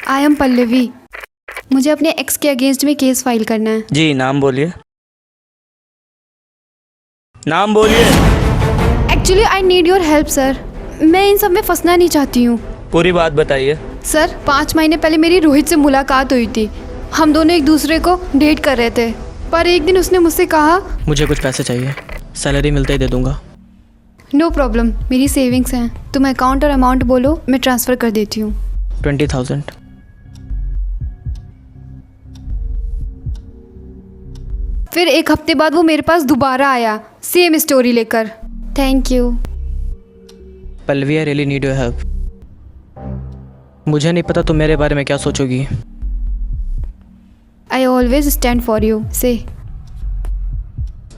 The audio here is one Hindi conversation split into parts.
I am Pallavi. मुझे अपने एक्स के अगेंस्ट में केस फाइल करना है। जी, नाम बोलिए। नाम बोलिए। Actually I need your help sir. मैं इन सब में फंसना नहीं चाहती हूँ। पूरी बात बताइए। सर 5 महीने पहले मेरी रोहित से मुलाकात हुई थी। हम दोनों एक दूसरे को डेट कर रहे थे, पर एक दिन उसने मुझसे कहा मुझे कुछ पैसे चाहिए, सैलरी मिलते ही दे दूंगा। नो प्रॉब्लम, मेरी सेविंग्स हैं। तुम अकाउंट और अमाउंट बोलो, मैं ट्रांसफ़र कर देती हूँ। 20,000। फिर एक हफ्ते बाद वो मेरे पास दोबारा आया, सेम स्टोरी लेकर। Thank you. Pallavi, I really need your help. मुझे नहीं पता तुम मेरे बारे में क्या सोचोगी। I always stand for you. से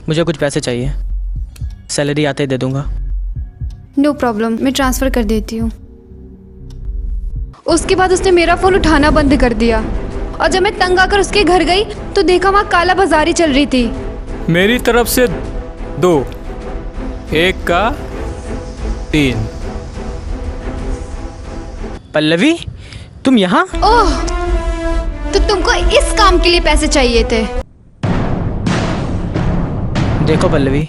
मुझे कुछ पैसे चाहिए, सैलरी आते ही दे दूंगा। नो प्रॉब्लम, मैं ट्रांसफ़र कर देती हूँ। उसके बाद उसने मेरा फ़ोन उठाना बंद कर दिया, और जब मैं तंग आकर उसके घर गई तो देखा वहाँ काला बाजारी चल रही थी। मेरी तरफ से 2, 1 का 3। पल्लवी, तुम यहाँ? ओह, तो तुमको इस काम के लिए पैसे चाहिए थे? देखो पल्लवी,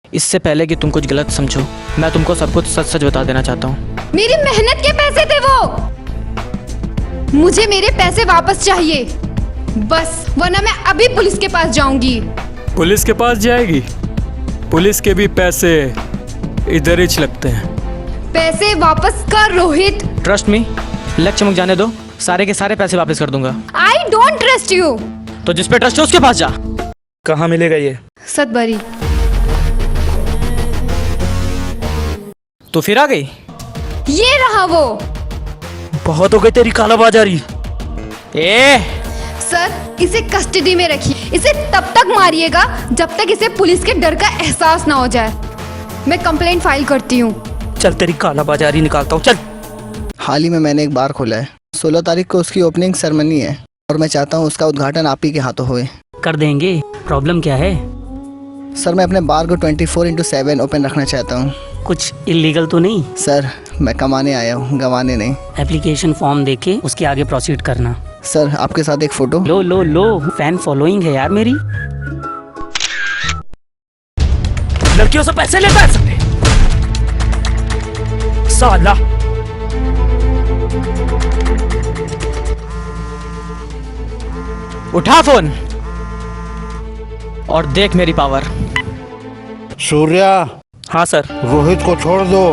इससे पहले कि तुम कुछ गलत समझो, मैं तुमको सब कुछ सच सच बता देना चाहता हूँ। मेरी मेहनत के पैसे थे वो। मुझे मेरे पैसे वापस चाहिए बस, वरना मैं अभी पुलिस के पास जाऊंगी। पुलिस के पास जाएगी? पुलिस के भी पैसे इधर ही लगते हैं। पैसे वापस कर रोहित। ट्रस्ट मी, लग चमक जाने दो, सारे के सारे पैसे वापस कर दूंगा। I don't trust you. तो जिस पे ट्रस्ट है उसके पास जा। कहाँ मिलेगा ये? सतबरी। तो फिर आ गई? ये रहा वो। बहुत हो गई तेरी कालाबाजारी। सर, इसे कस्टडी में रखिए। इसे तब तक मारिएगा जब तक इसे पुलिस के डर का एहसास ना हो जाए। मैं कंप्लेंट फाइल करती हूँ। चल तेरी कालाबाजारी निकालता हूँ, चल। हाल ही में मैंने एक बार खोला है। 16 तारीख को उसकी ओपनिंग सेरेमनी है और मैं चाहता हूँ उसका उद्घाटन आप ही के हाथों हुए। कर देंगे, प्रॉब्लम क्या है? सर, मैं अपने बार को 24/7 ओपन रखना चाहता हूँ। कुछ इलीगल तो नहीं? सर, मैं कमाने आया हूँ, गंवाने नहीं। एप्लीकेशन फॉर्म देके उसके आगे प्रोसीड करना। सर, आपके साथ एक फ़ोटो। लो लो लो, फैन फॉलोइंग है यार मेरी। लड़कियों से पैसे लेता है सबने, साला। उठा फोन और देख मेरी पावर। सूर्या, हाँ सर। रोहित को छोड़ दो।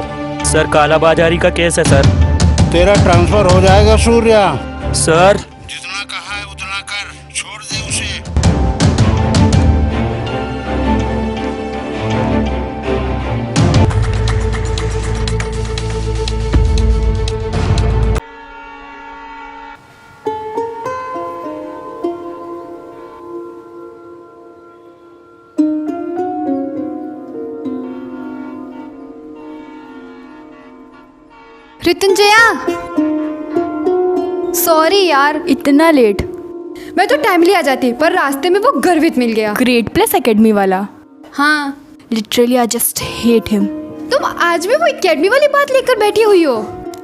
सर कालाबाजारी का केस है सर। तेरा ट्रांसफर हो जाएगा सूर्या। सर जितना कहा है उतना कर, छोड़ दे उसे। रितुंजया, सॉरी यार, इतना लेट। मैं तो टाइमली आ जाती, पर रास्ते में वो गर्वित मिल गया। ग्रेट प्लेस एकेडमी वाला? हाँ। Literally I just hate him. तुम आज भी वो एकेडमी वाली बात लेकर बैठी हुई हो।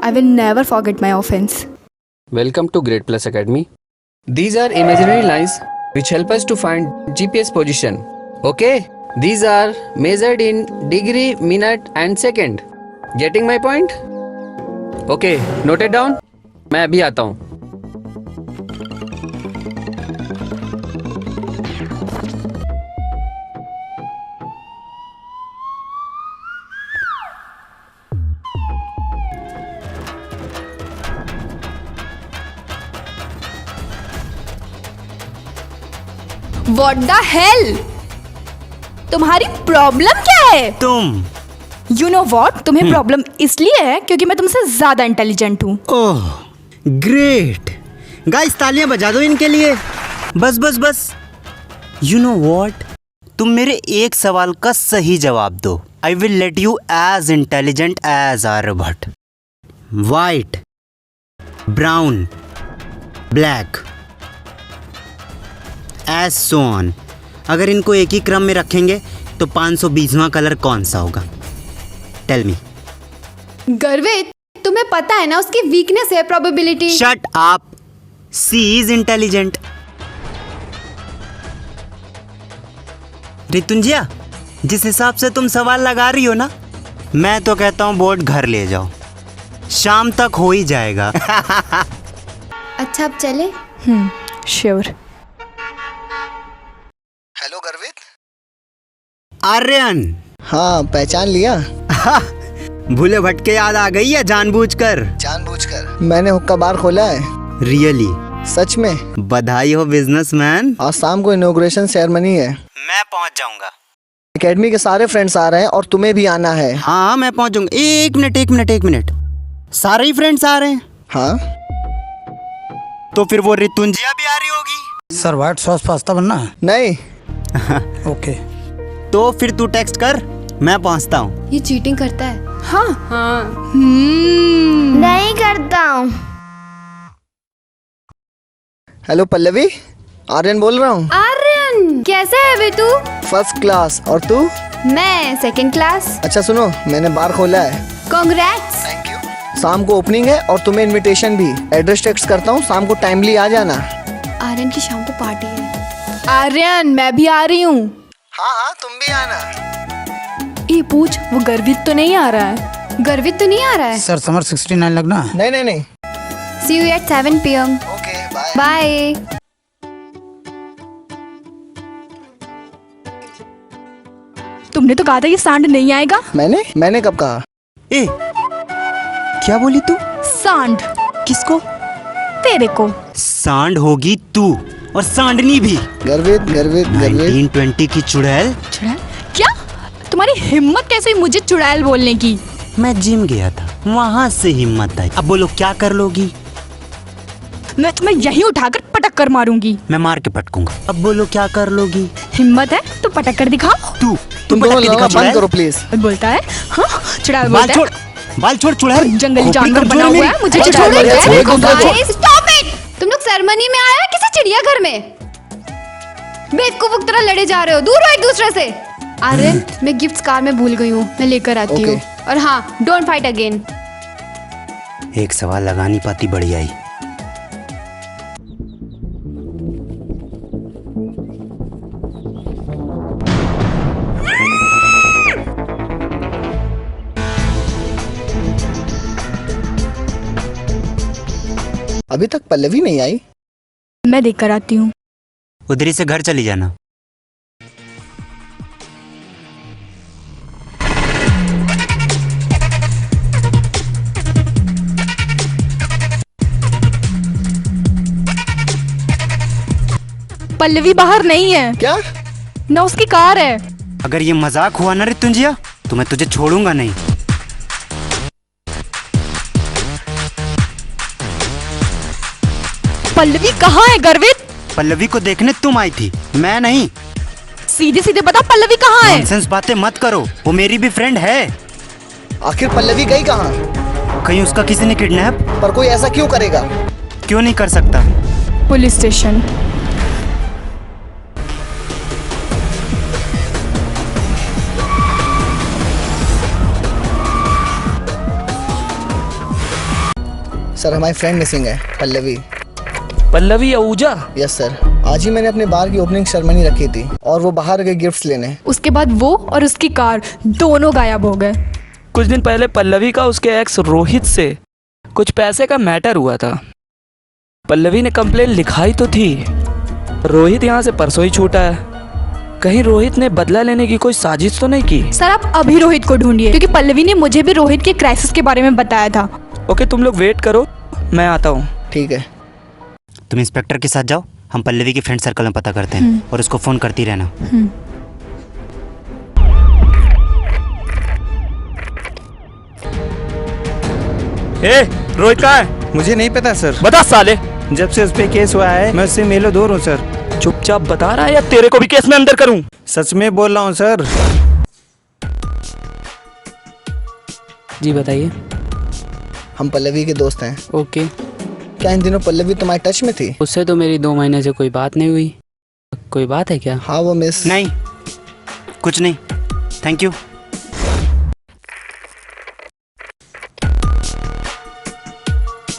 I will never forget my offence. Welcome to Great Plus Academy. These are imaginary lines which help us to find GPS position. Okay? These are measured in degree, minute and second. Getting my point? Okay, note it down. मैं अभी आता हूँ। What the hell? तुम्हारी प्रॉब्लम क्या है? तुम। You know what? तुम्हें प्रॉब्लम इसलिए है क्योंकि मैं तुमसे ज्यादा इंटेलिजेंट हूँ। ओह ग्रेट, गाइस तालियां बजा दो इनके लिए। बस बस बस। यू नो व्हाट, तुम मेरे एक सवाल का सही जवाब दो। I will let you as intelligent as Aryabhata. White, brown, black, as so on. अगर इनको एक ही क्रम में रखेंगे तो 520वां कलर कौन सा होगा? Tell me. गर्वित, तुम्हें पता है ना उसकी वीकनेस है probability. Shut up. She is intelligent. Ritunjiya, जिस हिसाब से तुम सवाल लगा रही हो ना, मैं तो कहता हूँ बोर्ड घर ले जाओ, शाम तक हो ही जाएगा। अच्छा अब चले। श्योर। हेलो गर्वित। आर्यन। हाँ, पहचान लिया? भूले भटके याद आ गई है जानबूझकर? जानबूझकर। मैंने हुक्का बार खोला है। रियली? सच में? बधाई हो बिजनेसमैन। आज शाम को इनॉग्रेशन सेरेमनी है। मैं पहुंच जाऊंगा। एकेडमी के सारे फ्रेंड्स आ रहे हैं और तुम्हें भी आना है। हाँ मैं पहुंच जाऊंगा। एक मिनट, सारे ही फ्रेंड्स आ रहे हैं? हाँ। तो फिर वो रितुंजिया भी आ रही होगी? सर व्हाइट सॉस पास्ता बनना है? नहीं। ओके। तो फिर तू टेक्स्ट कर, मैं पहुंचता हूँ। ये चीटिंग करता है। हाँ। नहीं करता हूँ। हेलो पल्लवी, आर्यन बोल रहा हूँ। आर्यन कैसा है बे तू? First class. और तू? मैं सेकंड क्लास। अच्छा सुनो, मैंने बार खोला है। कांग्रेट्स। Thank you. शाम को ओपनिंग है और तुम्हें इनविटेशन भी। एड्रेस टेक्स्ट करता हूँ, शाम को टाइमली आ जाना। आर्यन की शाम को पार्टी है। आर्यन मैं भी आ रही हूँ। हाँ, तुम भी आना। ये पूछ, वो गर्वित तो नहीं आ रहा है? गर्वित तो नहीं आ रहा है? सर समर 69 लगना है? नहीं। See you at 7 PM. Okay, bye. Bye. तुमने तो कहा था ये सांड नहीं आएगा। मैंने कब कहा? ए, क्या बोली तू? सांड? किसको? तेरे को। सांड होगी तू, और सांडनी भी। गर्वित। 1920 की चुड़ैल। चुड़ैल? क्या? तुम्हारी हिम्मत कैसे हुई मुझे चुड़ैल बोलने की? मैं जिम गया था, वहाँ से हिम्मत आई। अब बोलो क्या कर लोगी? मैं तुम्हें यहीं उठाकर पटक कर मारूंगी। मैं मार के पटकूंगा। अब बोलो क्या कर लोगी? हिम्मत है तो पटक कर दिखाओ। तुम दोनों लड़ना बंद करो प्लीज। बोलता है हाँ, चुड़ैल बाल बोलता छोड़, है। बाल छोड़ चुड़ैल। जंगली जानवर खोपड़ी बना कमजोर हुआ है है, मुझे मेरी। चुड़ैल बोलता है। Guys, stop it! तुम लोग सेरेमनी में आए हो किसी चिड़ियाघर में? बेवकूफ तरह लड़े जा रहे हो, दूर हो एक दूसरे से। आर्यन, मैं गिफ्ट्स कार में भूल गई हूँ, मैं लेकर आती हूँ। और हाँ, डोंट फाइट अगेन। एक सवाल लगा नहीं पाती, बढ़िया ही। अभी तक पल्लवी नहीं आई। मैं देख कर आती हूँ। उधरी से घर चली जाना। पल्लवी बाहर नहीं है। क्या? ना उसकी कार है। अगर ये मजाक हुआ ना रितुंजिया, तो मैं तुझे छोड़ूंगा नहीं। पल्लवी कहाँ है गर्वित? पल्लवी को देखने तुम आई थी, मैं नहीं। सीधे सीधे बता पल्लवी कहाँ है? नॉनसेंस बातें मत करो, वो मेरी भी फ्रेंड है। आखिर पल्लवी गई कहाँ? कहीं उसका किसी ने किडनैप? पर कोई ऐसा क्यों करेगा? क्यों नहीं कर सकता? Police station. सर हमारी फ्रेंड मिसिंग है, पल्लवी। पल्लवी आहूजा। यस सर, आज ही मैंने अपने बार की ओपनिंग सेरेमनी रखी थी और वो बाहर गए गिफ्ट्स लेने। उसके बाद वो और उसकी कार दोनों गायब हो गए। कुछ दिन पहले पल्लवी का उसके एक्स रोहित से कुछ पैसे का मैटर हुआ था। पल्लवी ने कंप्लेन लिखाई तो थी। रोहित यहाँ से परसों ही छूटा है। कहीं रोहित ने बदला लेने की कोई साजिश तो नहीं की? सर आप अभी रोहित को ढूंढिए, क्योंकि पल्लवी ने मुझे भी रोहित के क्राइसिस के बारे में बताया था। ओके, तुम लोग वेट करो, मैं आता हूँ। ठीक है। तुम इंस्पेक्टर के साथ जाओ, हम पल्लवी की फ्रेंड सर्कल में पता करते हैं और उसको फोन करती रहना। ए, रोहित कहाँ है? मुझे नहीं पता सर। बता साले। जब से उस पे केस हुआ है मैं उससे मेलो दूर हूँ सर। चुपचाप बता रहा है या तेरे को भी केस में अंदर करूँ? सच में बोल रहा हूँ सर। जी बताइए। हम पल्लवी के दोस्त हैं। ओके। क्या इन दिनों पल्लवी तुम्हारे टच में थी? उससे तो मेरी 2 महीने से कोई बात नहीं हुई। कोई बात है क्या? हाँ वो मिस। नहीं, कुछ नहीं, थैंक यू।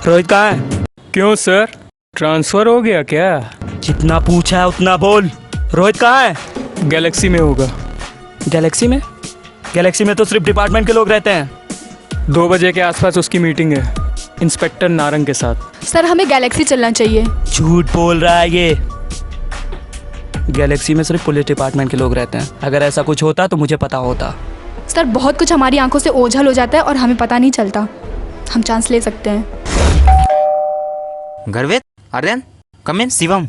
रोहित कहाँ है? क्यों सर? ट्रांसफर हो गया क्या? जितना पूछा है उतना बोल। रोहित कहाँ है? गैलेक्सी में होगा। गैलेक्सी में? गैलेक्सी में तो सिर्फ डिपार्टमेंट के लोग रहते हैं। 2 बजे के आसपास उसकी मीटिंग है इंस्पेक्टर नारंग के साथ। सर हमें गैलेक्सी चलना चाहिए। झूठ बोल रहा है ये। गैलेक्सी में सिर्फ पुलिस डिपार्टमेंट के लोग रहते हैं। अगर ऐसा कुछ होता तो मुझे पता होता। सर बहुत कुछ हमारी आंखों से ओझल हो जाता है और हमें पता नहीं चलता। हम चांस ले सकते हैं। गर्वित, आर्यन, कम इन। शिवम,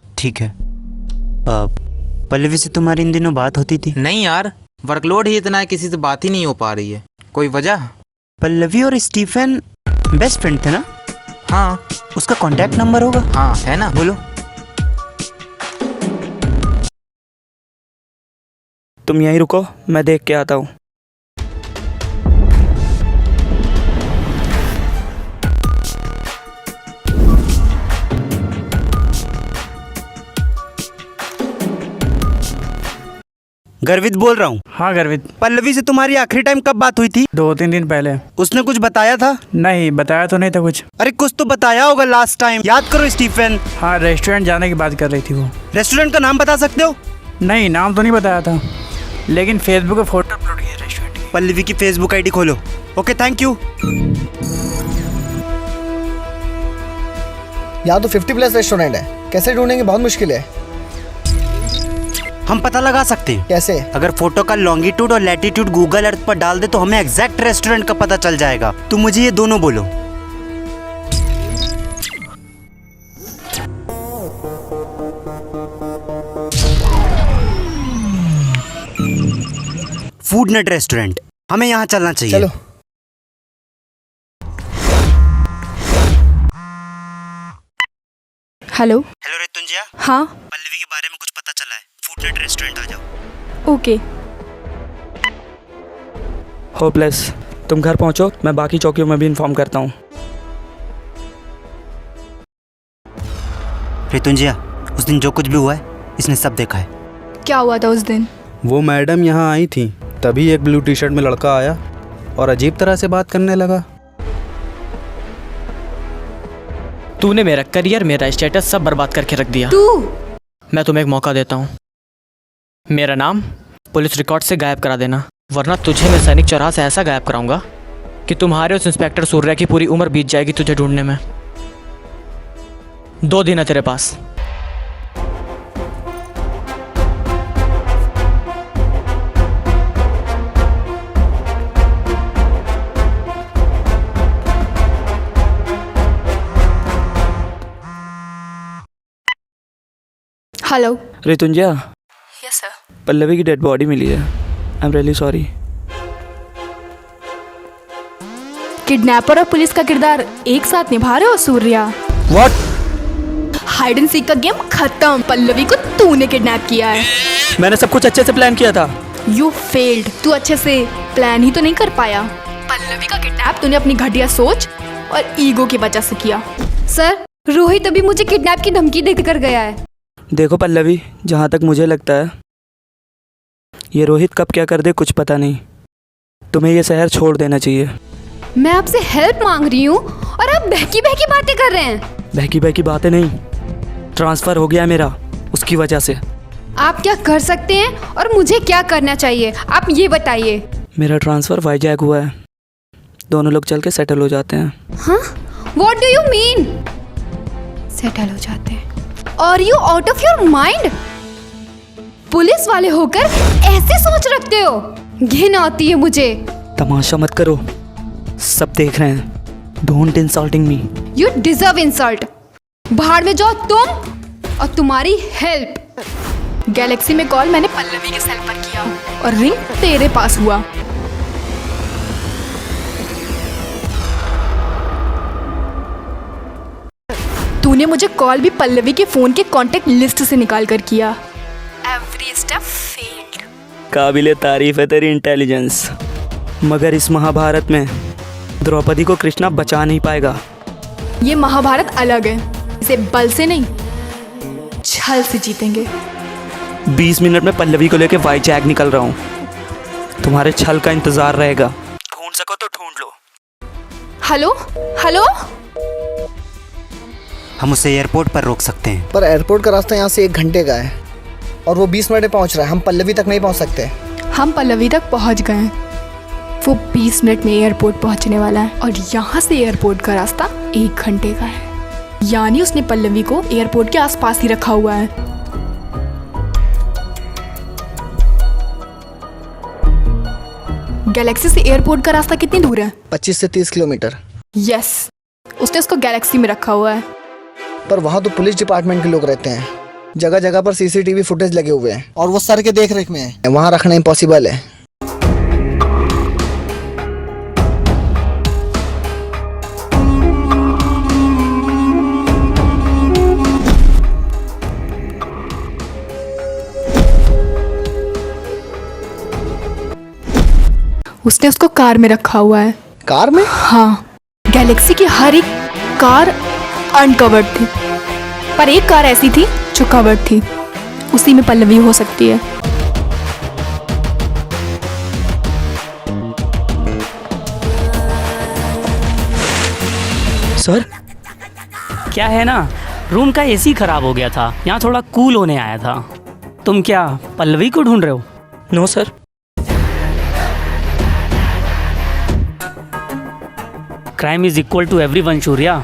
ठीक है। पल्लवी से तुम्हारी इन दिनों बात होती थी? नहीं यार, वर्कलोड ही इतना है, किसी से बात ही नहीं हो पा रही है। कोई वजह? पल्लवी और स्टीफन बेस्ट फ्रेंड थे ना? हाँ। उसका कांटेक्ट नंबर होगा? हाँ है ना। बोलो। तुम यहीं रुको, मैं देख के आता हूँ। गर्वित बोल रहा हूँ। हाँ गर्वित। पल्लवी से तुम्हारी आखिरी टाइम कब बात हुई थी? 2-3 दिन पहले। उसने कुछ बताया था? नहीं बताया तो नहीं था कुछ। अरे कुछ तो बताया होगा लास्ट टाइम, याद करो स्टीफन। हाँ रेस्टोरेंट जाने की बात कर रही थी वो। रेस्टोरेंट का नाम बता सकते हो? नहीं नाम तो नहीं बताया था, लेकिन फेसबुक पे फोटो अपलोड की है रेस्टोरेंट की। पल्लवी की फेसबुक आईडी खोलो। Okay thank you. यहाँ तो 50+ रेस्टोरेंट है, कैसे ढूंढेंगे? बहुत मुश्किल है। हम पता लगा सकते हैं। कैसे? अगर फोटो का लॉन्गिट्यूड और लैटिट्यूड गूगल अर्थ पर डाल दे तो हमें एग्जैक्ट रेस्टोरेंट का पता चल जाएगा। तुम मुझे ये दोनों बोलो। फूड नेट रेस्टोरेंट, हमें यहाँ चलना चाहिए। चलो। हेलो। हेलो रितुंजिया। हाँ। पल्लवी के बारे में कुछ पता चला है, फूड नेट रेस्टोरेंट आ जाओ। ओके। होपलेस, तुम घर पहुंचो, मैं बाकी चौकियों में भी इन्फॉर्म करता हूँ। रितुंजिया, उस दिन जो कुछ भी हुआ है इसने सब देखा है। क्या हुआ था उस दिन? वो मैडम यहाँ आई थी, तभी एक ब्लू टी शर्ट में लड़का आया और अजीब तरह से बात करने लगा। तूने मेरा करियर, मेरा स्टेटस सब बर्बाद करके रख दिया। तू? मैं तुम्हें एक मौका देता हूँ, मेरा नाम पुलिस रिकॉर्ड से गायब करा देना, वरना तुझे मैं सैनिक चौराहा से ऐसा गायब कराऊंगा कि तुम्हारे उस इंस्पेक्टर सूर्या की पूरी उम्र बीत जाएगी तुझे ढूंढने में। 2 दिन है तेरे पास। Hello. Ritunjiya, yes sir. Pallavi की डेड बॉडी मिली है। I am really sorry. Kidnapper और पुलिस का किरदार एक साथ निभा रहे हो Surya. What? Hide and seek का गेम खत्म। पल्लवी को तूने किडनैप किया है। मैंने सब कुछ अच्छे से प्लान किया था। You failed. तू अच्छे से प्लान ही तो नहीं कर पाया। पल्लवी का किडनैप तूने अपनी घटिया सोच और ईगो की वजह से किया। सर, रोहित अभी मुझे किडनैप की धमकी देकर गया है। देखो पल्लवी, जहाँ तक मुझे लगता है ये रोहित कब क्या कर दे कुछ पता नहीं। तुम्हें ये शहर छोड़ देना चाहिए। मैं आपसे हेल्प मांग रही हूँ और आप बहकी बहकी बातें कर रहे हैं। बहकी बहकी बातें नहीं, ट्रांसफ़र हो गया मेरा, उसकी वजह से। आप क्या कर सकते हैं और मुझे क्या करना चाहिए, आप ये बताइए। मेरा ट्रांसफ़र वाईजैग हुआ है, दोनों लोग चल के सेटल हो जाते हैं। हाँ? What do you mean? Settle हो जाते हैं? Are you out of your mind? Police वाले होकर ऐसे सोच रखते हो? घिन आती है मुझे। तमाशा मत करो, सब देख रहे हैं। Don't insulting me. You deserve insult. बाहर में जाओ तुम और तुम्हारी हेल्प। गैलेक्सी में कॉल मैंने पल्लवी के सेल पर किया और रिंग तेरे पास हुआ। तूने मुझे कॉल भी पल्लवी के फोन के कांटेक्ट लिस्ट से निकाल कर किया। Every step failed. काबिले तारीफ है तेरी इंटेलिजेंस, मगर इस महाभारत में द्रौपदी को कृष्णा बचा नहीं पाएगा। ये महाभारत अलग है, इसे बल से नहीं छल से जीतेंगे। 20 मिनट में पल्लवी को लेके वाईजैग निकल रहा हूँ, तुम्हारे छल का इंतजार रहेगा। ढूंढ सको तो ढूंढ लो। हेलो हेलो हम उसे एयरपोर्ट पर रोक सकते हैं। पर एयरपोर्ट का रास्ता यहाँ से 1 घंटे का है और वो 20 मिनट में पहुँच रहा है। हम पल्लवी तक नहीं पहुँच सकते। हम पल्लवी तक पहुंच गए हैं। वो 20 मिनट में एयरपोर्ट पहुंचने वाला है और यहाँ से एयरपोर्ट का रास्ता 1 घंटे का है। यानी उसने पल्लवी को एयरपोर्ट के आसपास ही रखा हुआ है। गैलेक्सी से एयरपोर्ट का रास्ता कितनी दूर है? 25 से 30 किलोमीटर। यस, उसने उसको गैलेक्सी में रखा हुआ है। पर वहाँ तो पुलिस डिपार्टमेंट के लोग रहते हैं। जगह जगह पर CCTV फुटेज लगे हुए हैं और वो सर के देख रेख में है। वहाँ रखना इम्पॉसिबल है। उसने उसको कार में रखा हुआ है। कार में? हाँ, गैलेक्सी की हर एक कार अनकवर्ड थी, पर एक कार ऐसी थी जो कवर्ड थी। उसी में पल्लवी हो सकती है। सर, क्या है ना, रूम का एसी खराब हो गया था, यहाँ थोड़ा कूल होने आया था। तुम क्या पल्लवी को ढूंढ रहे हो? No sir. Crime is equal to everyone Surya,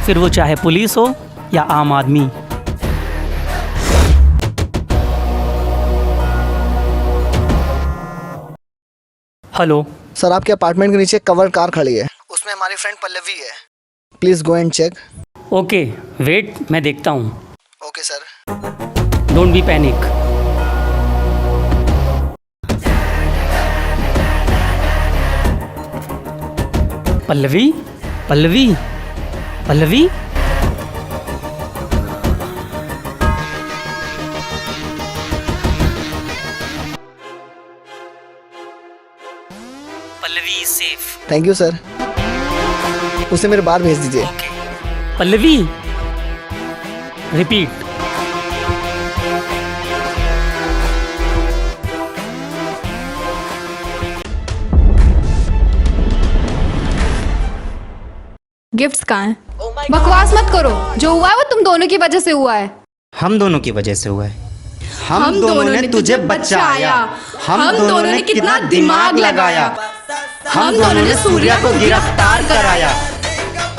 फिर वो चाहे पुलिस हो या आम आदमी। हेलो सर, आपके अपार्टमेंट के नीचे कवर्ड कार खड़ी है, उसमें हमारी फ्रेंड पल्लवी है। Please go and check. Okay wait, मैं देखता हूँ। Okay sir. Don't be panic. Pallavi, Pallavi, Pallavi. Pallavi safe. Thank you sir. उसे मेरे बाहर भेज दीजिए। पल्लवी, रिपीट। गिफ्ट्स कहाँ हैं? बकवास मत करो, जो हुआ है वो तुम दोनों की वजह से हुआ है। हम दोनों की वजह से हुआ है। हम दोनों ने तुझे बचाया। हम दोनों ने कितना दिमाग लगाया। हम दोनों ने सूर्या को गिरफ्तार कराया।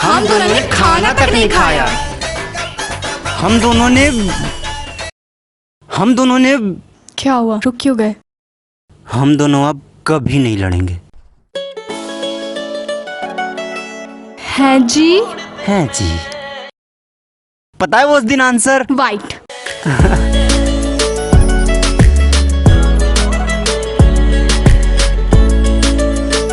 हम दोनों ने खाना तक नहीं खाया। हम दोनों ने क्या हुआ? रुक क्यों गए? हम दोनों अब कभी नहीं लड़ेंगे। है जी? है जी। पता है वो उस दिन आंसर? वाइट।